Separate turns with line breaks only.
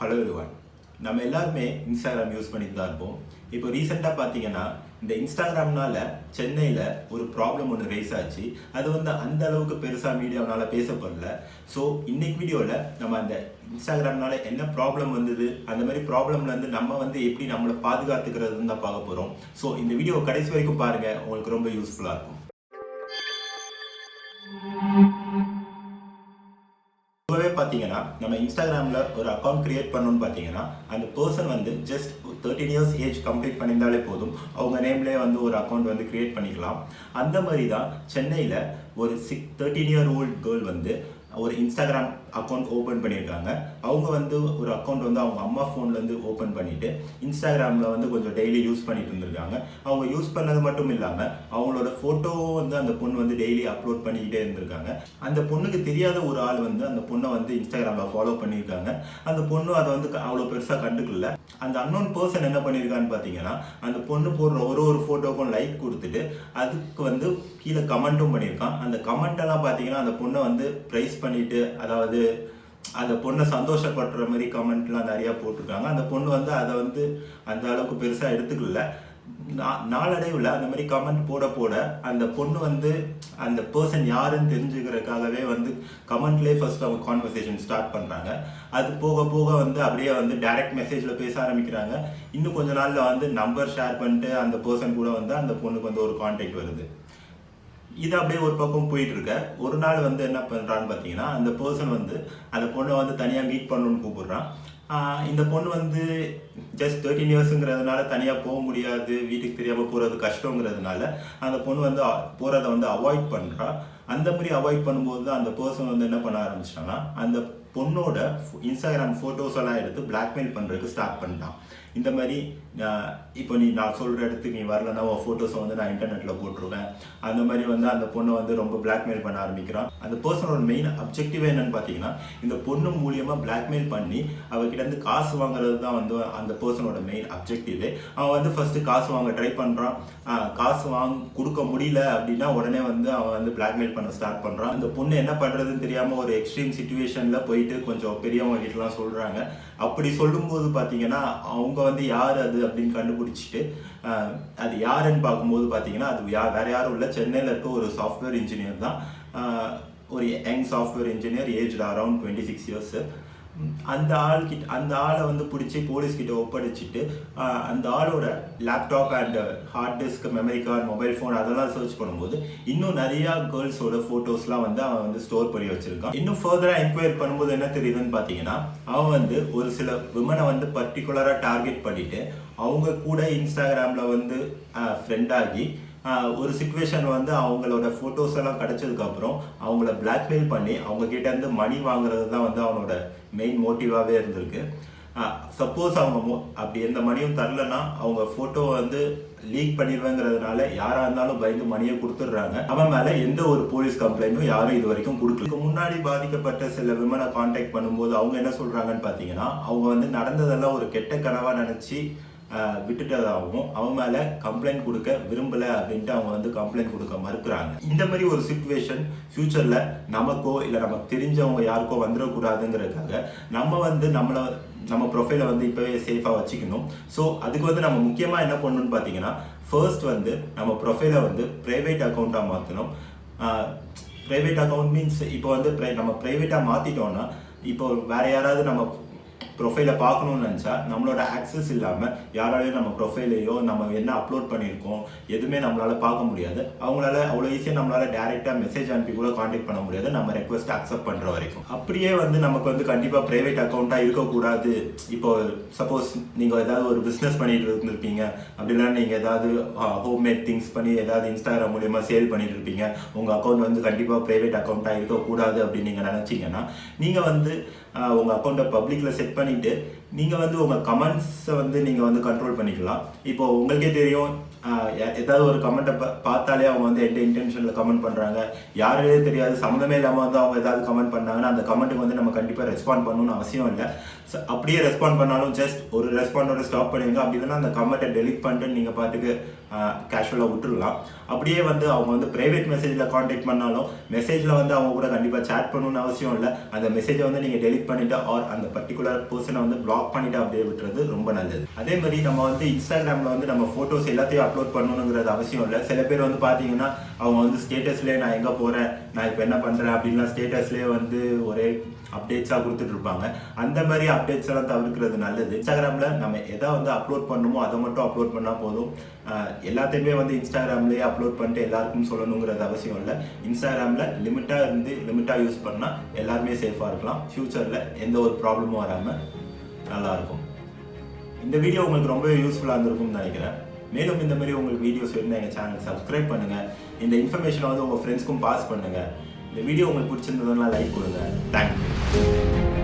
Hello everyone. நம்ம எல்லாருமே Instagram use பண்ணிட்டு தான் இருப்போம். இப்போ ரீசெண்டாக பார்த்தீங்கன்னா இந்த இன்ஸ்டாகிராம்னால சென்னையில் ஒரு ப்ராப்ளம் ஒன்று ரைஸ் ஆச்சு. அது அந்த அளவுக்கு பெருசாக மீடியாவனால பேசப்படல. ஸோ இன்னைக்கு வீடியோவில் நம்ம அந்த இன்ஸ்டாகிராம்னால என்ன ப்ராப்ளம் வந்தது, அந்த மாதிரி ப்ராப்ளம்லேருந்து நம்ம எப்படி நம்மளை பாதுகாத்துக்கிறதுன்னு தான் பார்க்க போகிறோம். ஸோ இந்த வீடியோ கடைசி வரைக்கும் பாருங்கள், உங்களுக்கு ரொம்ப யூஸ்ஃபுல்லாக இருக்கும். இப்போவே பார்த்தீங்கன்னா நம்ம இன்ஸ்டாகிராமில் ஒரு அக்கௌண்ட் கிரியேட் பண்ணணும்னு பார்த்தீங்கன்னா அந்த person just 13 years age complete பண்ணியிருந்தாலே போதும், அவங்க நேம்லேயே ஒரு அக்கௌண்ட் கிரியேட் பண்ணிக்கலாம். அந்த மாதிரி தான் சென்னையில் ஒரு 13 இயர் ஓல்ட் கேர்ள் ஒரு இன்ஸ்டாகிராம் அக்கௌண்ட் ஓப்பன் பண்ணியிருக்காங்க. அவங்க ஒரு அக்கௌண்ட் அவங்க அம்மா ஃபோன்லேருந்து ஓப்பன் பண்ணிவிட்டு இன்ஸ்டாகிராமில் கொஞ்சம் டெய்லி யூஸ் பண்ணிட்டு இருந்திருக்காங்க. அவங்க யூஸ் பண்ணது மட்டும் இல்லாமல் அவங்களோட ஃபோட்டோவும் அந்த பொண்ணு டெய்லி அப்லோட் பண்ணிக்கிட்டே இருந்திருக்காங்க. அந்த பொண்ணுக்கு தெரியாத ஒரு ஆள் அந்த பொண்ணை இன்ஸ்டாகிராமில் ஃபாலோ பண்ணியிருக்காங்க. அந்த பொண்ணு அதை அவ்வளோ பெருசாக கண்டுக்கல. அந்த அன்னோன் பர்சன் என்ன பண்ணியிருக்கான்னு பார்த்தீங்கன்னா அந்த பொண்ணு போடுற ஒரு ஃபோட்டோக்கும் லைக் கொடுத்துட்டு அதுக்கு கீழே கமெண்ட்டும் பண்ணியிருக்கான். அந்த கமெண்டெல்லாம் பார்த்தீங்கன்னா அந்த பொண்ணை ப்ரைஸ் பண்ணிட்டு, அதாவது அந்த பொண்ணை சந்தோஷப்படுற மாதிரி கமெண்ட்லாம் நிறையா போட்டிருக்காங்க. அந்த பொண்ணு அதை அந்த அளவுக்கு பெருசாக எடுத்துக்கல. நாளடைவில் அந்த மாதிரி கமெண்ட் போட அந்த பொண்ணு அந்த பர்சன் யாருன்னு தெரிஞ்சுக்கிறதுக்காகவே கமெண்ட்லேயே ஃபர்ஸ்ட் அவங்க கான்வர்சேஷன் ஸ்டார்ட் பண்ணுறாங்க. அது போக போக அப்படியே டைரக்ட் மெசேஜில் பேச ஆரம்பிக்கிறாங்க. இன்னும் கொஞ்ச நாளில் நம்பர் ஷேர் பண்ணிட்டு அந்த பர்சன் கூட அந்த பொண்ணுக்கு ஒரு கான்டாக்ட் வருது. இது அப்படியே ஒரு பக்கம் போயிட்டு இருக்க. ஒரு நாள் என்ன பண்ணுறான்னு பார்த்தீங்கன்னா அந்த பர்சன் அந்த பொண்ணை தனியாக மீட் பண்ணணும்னு கூப்பிடுறான். இந்த பொண்ணு ஜஸ்ட் 13 இயர்ஸுங்கிறதுனால தனியாக போக முடியாது, வீட்டுக்கு தெரியாமல் போகிறது கஷ்டங்கிறதுனால அந்த பொண்ணு போகிறத அவாய்ட் பண்ணுறா. அந்த மாதிரி அவாய்ட் பண்ணும்போது தான் அந்த பர்சன் என்ன பண்ண ஆரம்பிச்சிட்டாங்கன்னா அந்த பொண்ணோட இன்ஸ்டாகிராம் ஃபோட்டோஸ் எல்லாம் எடுத்து பிளாக்மெயில் பண்ணுறதுக்கு ஸ்டார்ட் பண்ணிட்டான். இந்த மாதிரி இப்போ நான் சொல்கிற இடத்துக்கு நீ வரலன்னா உன் ஃபோட்டோஸை நான் இன்டர்நெட்டில் போட்டுருவேன். அந்த மாதிரி அந்த பொண்ணை ரொம்ப பிளாக்மெயில் பண்ண ஆரம்பிக்கிறான். அந்த பர்சனோட மெயின் அப்ஜெக்டிவ் என்னன்னு பார்த்தீங்கன்னா இந்த பொண்ணு மூலியமாக பிளாக்மெயில் பண்ணி அவகிட்ட காசு வாங்குறது தான் அந்த பர்சனோட மெயின் அப்ஜெக்டிவே. அவன் ஃபர்ஸ்ட்டு காசு வாங்க ட்ரை பண்ணுறான். காசு கொடுக்க முடியல அப்படின்னா உடனே அவன் பிளாக்மெயில் பண்ண ஸ்டார்ட் பண்ணுறான். அந்த பொண்ணு என்ன பண்ணுறதுன்னு தெரியாமல் ஒரு எக்ஸ்ட்ரீம் சிச்சுவேஷனில் போயிட்டு கொஞ்சம் பெரியவங்க கிட்டலாம் சொல்கிறாங்க. அப்படி சொல்லும்போது பார்த்தீங்கன்னா அவங்க யார் அது அப்படின்னு கண்டுபிடிச்சிட்டு அது யாருன்னு பார்க்கும்போது பார்த்தீங்கன்னா அது வேற யாரும் இல்லை, சென்னையில் இருக்க ஒரு சாஃப்ட்வேர் இன்ஜினியர் தான். ஒரு young software engineer, age around 26 years. அந்த ஆளை பிடிச்சி போலீஸ்கிட்ட ஒப்படைச்சிட்டு அந்த ஆளோட laptop and hard disk, memory card, mobile phone அதெல்லாம் சர்ச் பண்ணும்போது இன்னும் நிறையா கேர்ள்ஸோட ஃபோட்டோஸ்லாம் அவன் ஸ்டோர் பண்ணி வச்சிருக்கான். இன்னும் ஃபர்தராக என்கொயரி பண்ணும்போது என்ன தெரியுதுன்னு பார்த்தீங்கன்னா அவன் ஒரு சில விமனை பர்டிகுலராக டார்கெட் பண்ணிட்டு அவங்க கூட இன்ஸ்டாகிராமில் ஃப்ரெண்ட் ஆகி ஒரு சிச்சுவேஷன் அவங்களோட ஃபோட்டோஸ் எல்லாம் கிடைச்சதுக்கப்புறம் அவங்கள பிளாக்மெயில் பண்ணி அவங்க கிட்டேருந்து மணி வாங்குறது தான் அவனோட மெயின் மோட்டிவாகவே இருந்திருக்கு. சப்போஸ் அவங்க அப்படி எந்த மணியும் தரலன்னா அவங்க ஃபோட்டோ லீக் பண்ணிடுவேங்கிறதுனால யாராக இருந்தாலும் பயந்து மணியை கொடுத்துட்றாங்க. அவன் மேலே எந்த ஒரு போலீஸ் கம்ப்ளைண்ட்டும் யாரும் இது வரைக்கும் கொடுக்கல. இதுக்கு முன்னாடி பாதிக்கப்பட்ட சில விமனை கான்டாக்ட் பண்ணும்போது அவங்க என்ன சொல்கிறாங்கன்னு பார்த்தீங்கன்னா அவங்க நடந்ததெல்லாம் ஒரு கெட்ட கனவாக நினச்சி விட்டுட்டதாகவும் அவன் மேலே கம்ப்ளைண்ட் கொடுக்க விரும்பலை அப்படின்ட்டு அவங்க கம்ப்ளைண்ட் கொடுக்க மறுக்கிறாங்க. இந்த மாதிரி ஒரு சிச்சுவேஷன் ஃபியூச்சரில் நமக்கோ இல்லை நமக்கு தெரிஞ்சவங்க யாருக்கோ வந்துடக்கூடாதுங்கிறதுக்காக நம்ம ப்ரொஃபைலை இப்போவே சேஃபாக வச்சுக்கணும். ஸோ அதுக்கு நம்ம முக்கியமாக என்ன பண்ணணும்னு பார்த்தீங்கன்னா ஃபர்ஸ்ட் நம்ம ப்ரொஃபைலை ப்ரைவேட் அக்கௌண்ட்டாக மாற்றணும். ப்ரைவேட் அக்கௌண்ட் மீன்ஸ் இப்போ நம்ம ப்ரைவேட்டாக மாற்றிட்டோன்னா இப்போ வேறு யாராவது நம்ம ப்ரொஃபைலை பார்க்கணும்னு நினச்சா நம்மளோட ஆக்சஸ் இல்லாமல் யாராலையும் நம்ம ப்ரொஃபைலையோ நம்ம என்ன அப்லோட் பண்ணியிருக்கோம் எதுவுமே நம்மளால் பார்க்க முடியாது. அவங்களால அவ்வளோ ஈஸியாக நம்மளால் டேரெக்டாக மெசேஜ் அனுப்பி கூட காண்டாக்ட் பண்ண முடியாது, நம்ம ரெக்வஸ்ட் அக்செப்ட் பண்ணுற வரைக்கும். அப்படியே நமக்கு கண்டிப்பாக ப்ரைவேட் அக்கௌண்ட்டாக இருக்கக்கூடாது. இப்போ சப்போஸ் நீங்கள் ஏதாவது ஒரு பிஸ்னஸ் பண்ணிட்டு இருந்திருப்பீங்க, அப்படின்னா நீங்கள் ஏதாவது ஹோம்மேட் திங்ஸ் பண்ணி ஏதாவது இன்ஸ்டாகிராம் மூலியமாக சேல் பண்ணிட்டு இருப்பீங்க, உங்கள் அக்கௌண்ட் கண்டிப்பாக ப்ரைவேட் அக்கௌண்ட்டாக இருக்கக்கூடாது அப்படின்னு நீங்கள் நினச்சிங்கன்னா நீங்கள் உங்கள் அக்கௌண்ட்டை பப்ளிக்கில் செட் பண்ணிவிட்டு நீங்கள் உங்கள் கமெண்ட்ஸை நீங்கள் கண்ட்ரோல் பண்ணிக்கலாம். இப்போ உங்களுக்கே தெரியும் ஏதாவது ஒரு கமெண்ட்டை பார்த்தாலே அவங்க எந்த இன்டென்ஷனில் கமெண்ட் பண்ணுறாங்க யாரே தெரியாது, சம்மந்தமே இல்லாமல் அவங்க ஏதாவது கமெண்ட் பண்ணாங்கன்னா அந்த கமெண்ட்டுக்கு நம்ம கண்டிப்பாக ரெஸ்பாண்ட் பண்ணணும்னு அவசியம் இல்லை. அப்படியே ரெஸ்பாண்ட் பண்ணாலும் ஜஸ்ட் ஒரு ரெஸ்பாண்டோட ஸ்டாப் பண்ணுவீங்க. அப்படி இல்லைன்னா அந்த கமெண்ட்டை டெலிட் பண்ணிட்டு நீங்கள் பாட்டுக்கு கேஷுவலாக விட்டுடலாம். அப்படியே வந்து அவங்க வந்து ப்ரைவேட் மெசேஜில் காண்டாக்ட் பண்ணாலும் மெசேஜில் வந்து அவங்க கூட கண்டிப்பாக சேட் பண்ணணும்னு அவசியம் இல்லை. அந்த மெசேஜை வந்து நீங்கள் டெலிட் பண்ணிவிட்டு ஆர் அந்த பர்டிகுலர் பர்சனை வந்து பிளாக் பண்ணிவிட்டு அப்படியே விட்டுறது ரொம்ப நல்லது. அதே மாதிரி நம்ம வந்து இன்ஸ்டாகிராமில் வந்து நம்ம ஃபோட்டோஸ் எல்லாத்தையும் அப்லோட் பண்ணணுங்கிறது அவசியம் இல்லை. சில பேர் வந்து பார்த்தீங்கன்னா அவங்க வந்து ஸ்டேட்டஸ்லேயே நான் எங்கே போகிறேன், நான் இப்போ என்ன பண்ணுறேன் அப்படின்லாம் ஸ்டேட்டஸ்லேயே வந்து ஒரே அப்டேட்ஸாக கொடுத்துட்டு இருப்பாங்க. அந்த மாதிரி அப்டேட்ஸ் எல்லாம் தவிர்க்கிறது நல்லது. இன்ஸ்டாகிராமில் நம்ம எதை வந்து அப்லோட் பண்ணணுமோ அதை மட்டும் அப்லோட் பண்ணால் போதும். எல்லாத்தையுமே வந்து இன்ஸ்டாகிராம்லேயே அப்லோட் பண்ணிட்டு எல்லாருக்கும் சொல்லணுங்கிறது அவசியம் இல்லை. இன்ஸ்டாகிராமில் லிமிட்டாக யூஸ் பண்ணால் எல்லாருமே சேஃபாக இருக்கலாம். ஃப்யூச்சரில் எந்த ஒரு ப்ராப்ளமும் வராமல் நல்லாயிருக்கும். இந்த வீடியோ உங்களுக்கு ரொம்ப யூஸ்ஃபுல்லாக இருந்திருக்கும்னு நினைக்கிறேன். மேலும் இந்த மாதிரி உங்களுக்கு வீடியோஸ் வேணும்னா எங்கள் சேனல் சப்ஸ்கிரைப் பண்ணுங்கள். இந்த இன்ஃபர்மேஷனை வந்து உங்கள் ஃப்ரெண்ட்ஸ்க்கும் பாஸ் பண்ணுங்கள். இந்த வீடியோ உங்களுக்கு பிடிச்சிருந்ததுன்னா லைக் கொடுங்க. தேங்க்யூ.